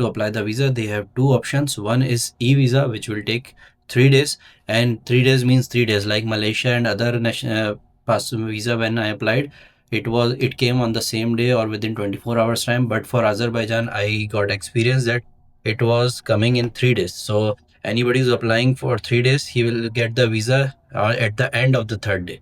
to apply the visa, they have two options. One is e-visa, which will take 3 days, and 3 days means 3 days. Like Malaysia and other national visa, when I applied, it came on the same day or within 24 hours time. But for Azerbaijan, I got experience that it was coming in 3 days. So anybody who's applying for 3 days, he will get the visa at the end of the third day.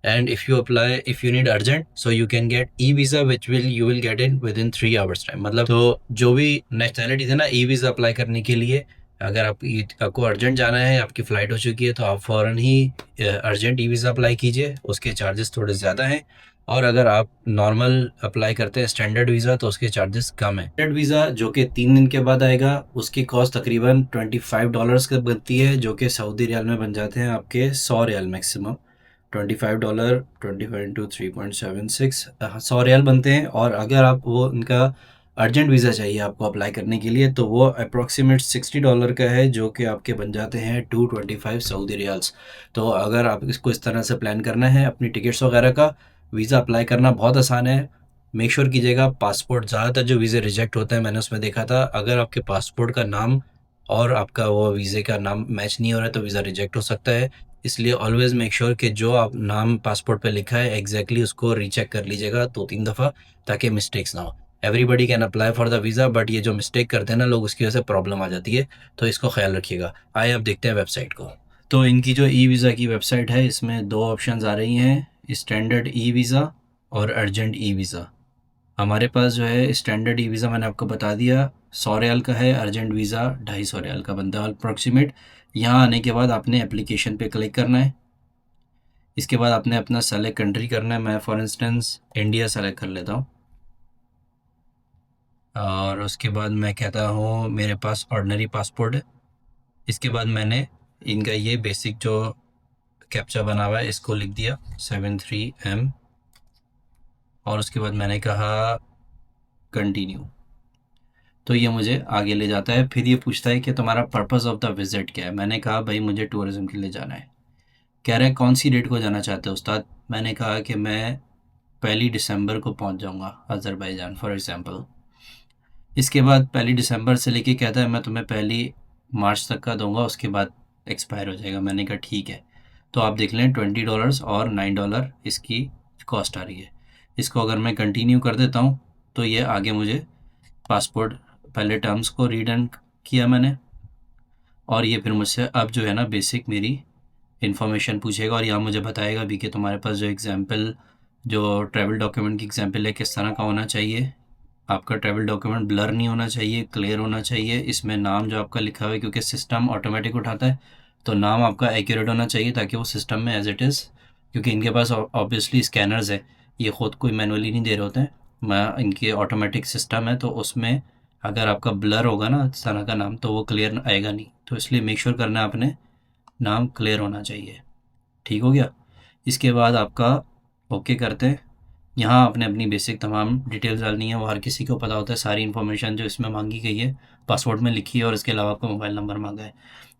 And if you need urgent, so you can get e-visa, which you will get it within 3 hours time. मतलब तो जो भी nationality थे ना, e-visa apply करने के लिए, अगर आपको अर्जेंट जाना है, आपकी फ़्लाइट हो चुकी है, तो आप फ़ौरन ही अर्जेंट ई-वीज़ा अप्लाई कीजिए। उसके चार्जेस थोड़े ज़्यादा हैं, और अगर आप नॉर्मल अप्लाई करते हैं स्टैंडर्ड वीज़ा, तो उसके चार्जेस कम है। स्टैंडर्ड वीज़ा जो कि 3 दिन के बाद आएगा, उसकी कॉस्ट तकरीबन $25 का बनती है, जो कि सऊदी रियाल में बन जाते हैं आपके 100 रियाल मैक्सिमम। $25, 25 इंटू 3.76, 100 रियाल बनते हैं। और अगर आप वो उनका अर्जेंट वीज़ा चाहिए आपको अप्लाई करने के लिए, तो वो अप्रॉक्सीमेट $60 का है, जो कि आपके बन जाते हैं 225 सऊदी रियाल्स। तो अगर आप इसको इस तरह से प्लान करना है अपनी टिकट्स वगैरह का, वीज़ा अप्लाई करना बहुत आसान है। मेक श्योर कीजिएगा पासपोर्ट, ज़्यादातर जो वीज़े रिजेक्ट होते हैं, मैंने उसमें देखा था, अगर आपके पासपोर्ट का नाम और आपका वो वीज़े का नाम मैच नहीं हो रहा है, तो वीज़ा रिजेक्ट हो सकता है। इसलिए ऑलवेज़ मेक श्योर कि जो आप नाम पासपोर्ट पे लिखा है एग्जैक्टली उसको रीचेक कर लीजिएगा 2-3 दफ़ा, ताकि मिस्टेक्स ना हो। Everybody can apply for the visa, but ये जो मिस्टेक करते हैं ना लोग, उसकी वजह से प्रॉब्लम आ जाती है, तो इसको ख्याल रखिएगा। आइए अब देखते हैं वेबसाइट को। तो इनकी जो ई वीज़ा की वेबसाइट है, इसमें 2 ऑप्शंस आ रही हैं, स्टैंडर्ड ई वीज़ा और अर्जेंट ई वीज़ा। हमारे पास जो है स्टैंडर्ड ई वीज़ा मैंने आपको बता दिया 100 रियाल का है, अर्जेंट वीज़ा 250 रियाल का बनता है अप्रॉक्सीमेट। यहाँ आने के बाद आपने एप्लीकेशन पे क्लिक करना है। इसके बाद आपने अपना सेलेक्ट कंट्री करना है। मैं फॉर इंस्टेंस इंडिया सेलेक्ट कर लेता हूँ, और उसके बाद मैं कहता हूँ मेरे पास ऑर्डिनरी पासपोर्ट है। इसके बाद मैंने इनका ये बेसिक जो कैप्चा बना हुआ है इसको लिख दिया 73M, और उसके बाद मैंने कहा कंटिन्यू। तो ये मुझे आगे ले जाता है। फिर ये पूछता है कि तुम्हारा पर्पज़ ऑफ द विज़िट क्या है। मैंने कहा भाई मुझे टूरिज़म के लिए जाना है। कह रहा है कौन सी डेट को जाना चाहते हो उस्ताद। मैंने कहा कि मैं 1 दिसंबर को पहुंच जाऊंगा अज़रबैजान फॉर एग्ज़ाम्पल। इसके बाद 1 दिसंबर से लेके कहता है मैं तुम्हें 1 मार्च तक का दूंगा, उसके बाद एक्सपायर हो जाएगा। मैंने कहा ठीक है। तो आप देख लें $20 और $9 इसकी कॉस्ट आ रही है। इसको अगर मैं कंटिन्यू कर देता हूँ, तो ये आगे मुझे पासपोर्ट पहले टर्म्स को रीड किया मैंने, और ये फिर मुझसे अब जो है ना बेसिक मेरी इन्फॉर्मेशन पूछेगा, और यहाँ मुझे बताएगा भी कि तुम्हारे पास जो एग्ज़ाम्पल जो ट्रैवल डॉक्यूमेंट की एग्ज़ाम्पल है किस तरह का होना चाहिए। आपका ट्रैवल डॉक्यूमेंट ब्लर नहीं होना चाहिए, क्लियर होना चाहिए। इसमें नाम जो आपका लिखा हुआ है, क्योंकि सिस्टम ऑटोमेटिक उठाता है, तो नाम आपका एक्यूरेट होना चाहिए ताकि वो सिस्टम में एज इट इज़, क्योंकि इनके पास ऑब्वियसली स्कैनर्स है, ये ख़ुद कोई मैनुअली नहीं दे रहे होते हैं। मैं इनके ऑटोमेटिक सिस्टम है, तो उसमें अगर आपका ब्लर होगा ना इस तरह का नाम, तो वो क्लियर आएगा नहीं। तो इसलिए मेक श्योर करना है आपने नाम क्लियर होना चाहिए। ठीक हो गया। इसके बाद आपका ओके करते हैं। यहाँ आपने अपनी बेसिक तमाम डिटेल्स डालनी है, वो हर किसी को पता होता है। सारी इन्फॉर्मेशन जो इसमें मांगी गई है पासपोर्ट में लिखी है, और इसके अलावा आपका मोबाइल नंबर मांगा है,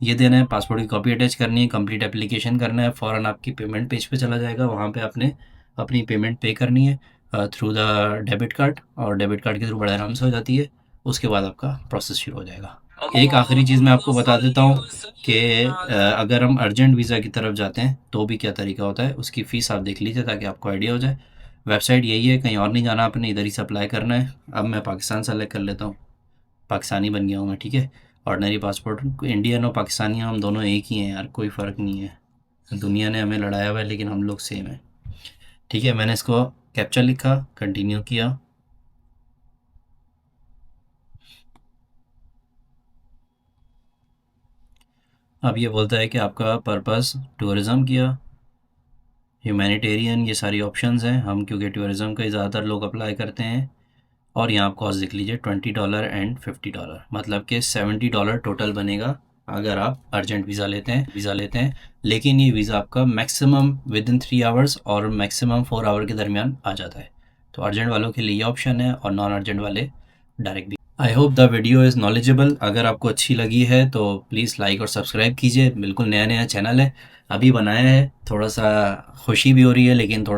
ये देना है। पासपोर्ट की कॉपी अटैच करनी है, कंप्लीट एप्लीकेशन करना है। फ़ौरन आपकी पेमेंट पेज पे चला जाएगा, वहाँ पे आपने अपनी पेमेंट पे करनी है थ्रू द डेबिट कार्ड, और डेबिट कार्ड के थ्रू बड़े आराम से हो जाती है। उसके बाद आपका प्रोसेस शुरू हो जाएगा। एक आखिरी चीज़ मैं आपको बता देता हूँ कि अगर हम अर्जेंट वीज़ा की तरफ जाते हैं तो भी क्या तरीका होता है, उसकी फ़ीस आप देख लीजिए ताकि आपको आइडिया हो जाए। वेबसाइट यही है, कहीं और नहीं जाना आपने, इधर ही से अप्लाई करना है। अब मैं पाकिस्तान सेलेक्ट कर लेता हूँ, पाकिस्तानी बन गया हूँ मैं, ठीक है। ऑर्डिनरी पासपोर्ट, इंडियन और पाकिस्तानी हम दोनों एक ही हैं यार, कोई फ़र्क नहीं है। दुनिया ने हमें लड़ाया हुआ है लेकिन हम लोग सेम हैं, ठीक है। मैंने इसको कैप्चा लिखा, कंटिन्यू किया। अब ये बोलता है कि आपका पर्पस टूरिज़म किया, ह्यूमैनिटेरियन, ये सारी ऑप्शंस हैं। हम क्योंकि टूरिज़म का ज़्यादातर लोग अप्लाई करते हैं। और यहाँ आप कॉस्ट देख लीजिए $20 एंड $50, मतलब कि $70 टोटल बनेगा अगर आप अर्जेंट वीज़ा लेते हैं। लेकिन ये वीज़ा आपका मैक्सिमम विदिन 3 आवर्स और मैक्सिमम 4 आवर के दरमियान आ जाता है। तो अर्जेंट वालों के लिए ये ऑप्शन है, और नॉन अर्जेंट वाले डायरेक्ट भी। I hope the video is knowledgeable. अगर आपको अच्छी लगी है तो प्लीज़ लाइक और सब्सक्राइब कीजिए। बिल्कुल नया चैनल है, अभी बनाया है, थोड़ा सा खुशी भी हो रही है लेकिन थोड़ा